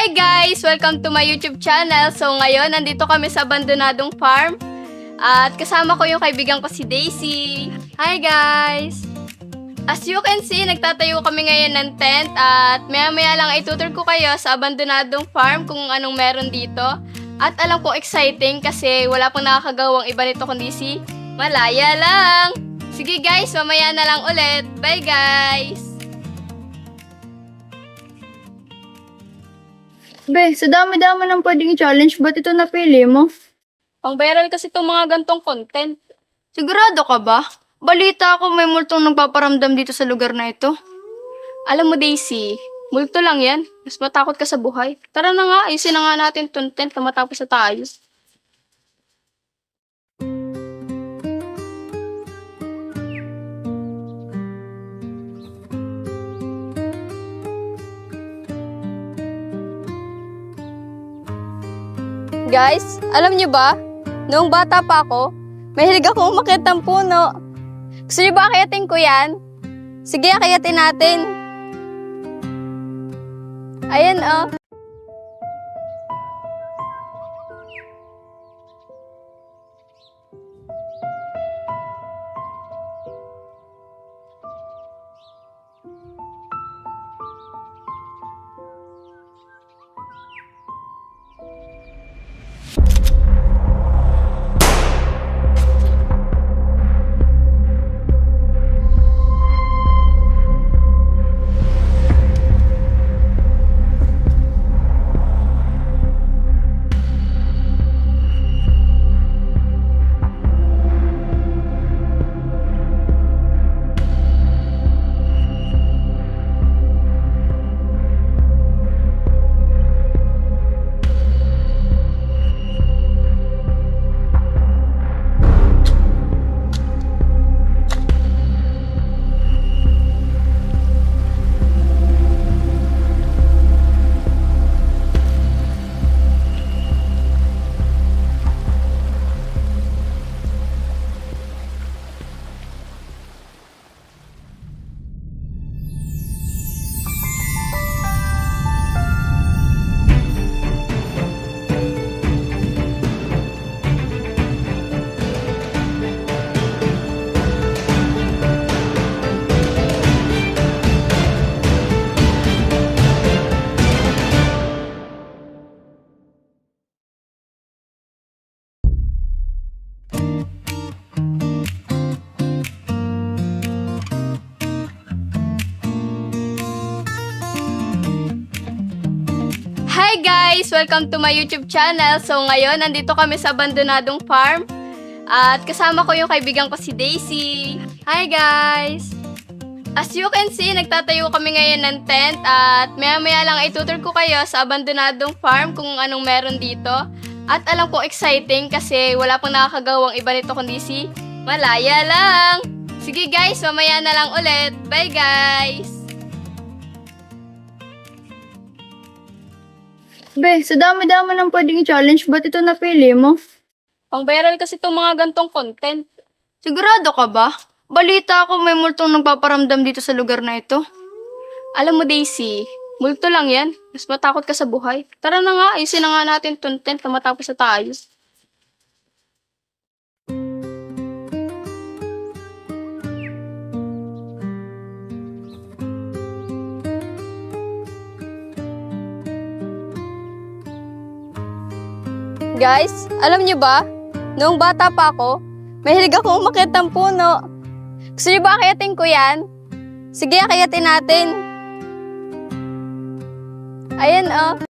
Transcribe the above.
Hi guys! Welcome to my YouTube channel. So ngayon, nandito kami sa abandonadong farm. At kasama ko yung kaibigan ko si Daisy. Hi guys! As you can see, nagtatayo kami ngayon ng tent. At maya-maya lang itutur ko kayo sa abandonadong farm kung anong meron dito. At alam ko exciting kasi wala pong nakakagawang iba nito kundi si Malaya lang. Sige guys, mamaya na lang ulit. Bye guys! Be, sa dami-dami ng pwedeng i-challenge, ba't ito napili mo? Pang-viral kasi itong mga gantong content. Sigurado ka ba? Balita ako may multong nagpaparamdam dito sa lugar na ito. Alam mo Daisy, multo lang yan. Mas matakot ka sa buhay. Tara na nga, ayusin na nga natin itong tent na matapos na tayo. Guys, alam niyo ba? Noong bata pa ako, mahilig akong umakyat ng puno. Gusto niyo ba akyatin ko yan? Sige, akyatin natin. Ayan oh. Hi guys! Welcome to my YouTube channel. So ngayon, nandito kami sa abandonadong farm. At kasama ko yung kaibigan ko si Daisy. Hi guys! As you can see, nagtatayo kami ngayon ng tent. At maya-maya lang itutur ko kayo sa abandonadong farm kung anong meron dito. At alam ko exciting kasi wala pong nakakagawang iba nito kundi si Malaya lang. Sige guys, mamaya na lang ulit. Bye guys! Be, sa dami-dami ng pwedeng i-challenge, ba't ito napili mo? Pang-viral kasi itong mga gantong content. Sigurado ka ba? Balita ako may multong nagpaparamdam dito sa lugar na ito. Alam mo Daisy, multo lang yan. Mas matakot ka sa buhay. Tara na nga, ayusin na nga natin itong tent na matapos na tayo. Guys, alam niyo ba? Noong bata pa ako, mahilig akong umakyat ng puno. Gusto niyo ba akyatin ko yan? Sige, akyatin natin. Ayan oh.